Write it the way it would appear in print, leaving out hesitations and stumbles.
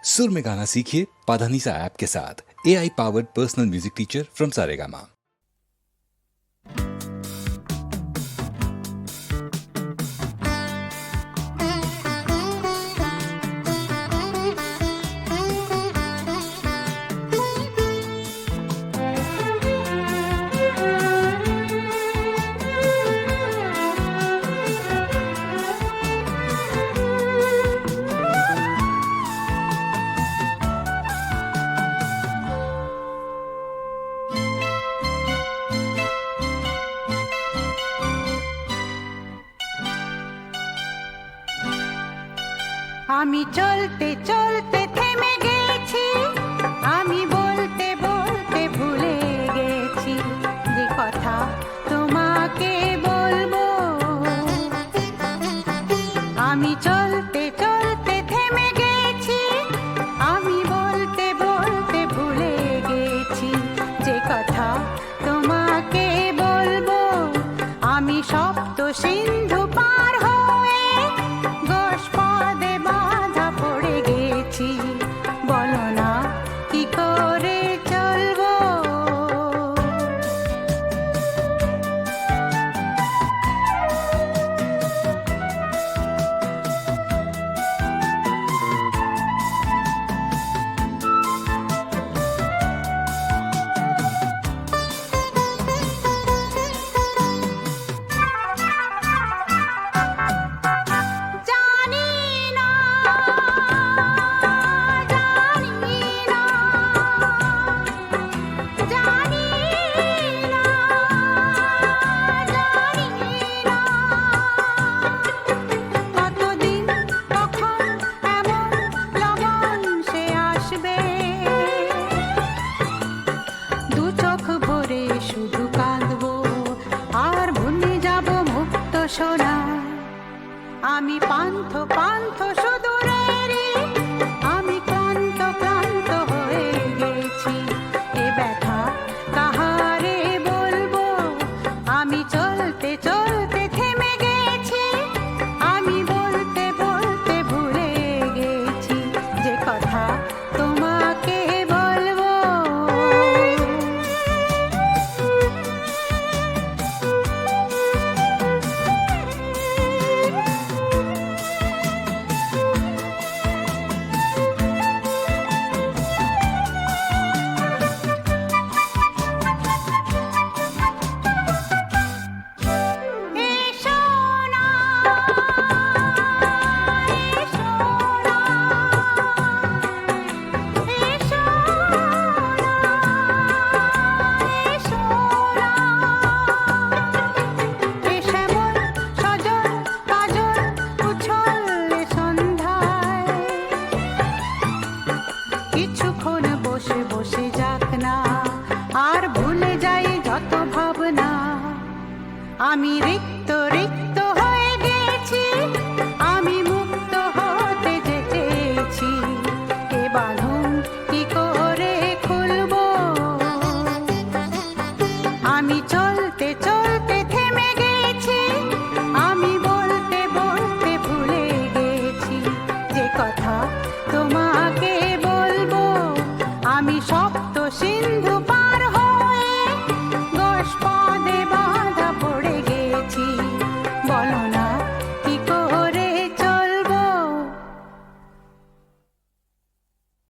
सुर में गाना सीखिए पाधानीसा ऐप के साथ। AI powered personal music teacher from Saregama. আমি চলতে চলতে থেমে গেছি, আমি বলতে বলতে ভুলে গেছি যে কথা তোমাকে বলবো। আমি চলতে চলতে থেমে গেছি, আমি বলতে বলতে ভুলে গেছি যে কথা তোমাকে বলবো। আমি সপ্ত সিন্ধু পার হয়ে গোষ্পদে বাধা পড়ে গেছি, বলো না কি করে চলবো। জানি না, জানি না, জানি না, জানি না। কতদিন কখন এমন লগন সে আসবে, দু চোখ ভরে শুধু কাঁদবো আর ভুলে যাব মুক্ত সোনা। আমি পান্থ পান্থ সুদূরেরই, আমি ক্লান্ত ক্লান্ত হয়ে গেছি। এ ব্যথা কাহারে বলবো, আমি চলতে চলতে থেমে গেছি, আমি বলতে বলতে ভুলে গেছি যে কথা তোমাকে বলবো। এসো না, এসো না, এসো না, এসো না। এ শ্যামল সজল কাজল উছলে সন্ধ্যায় কিছুক্ষণ বসে বসে যাক না, আর ভুলে যাই যত ভাবনা। আমি রিক্ত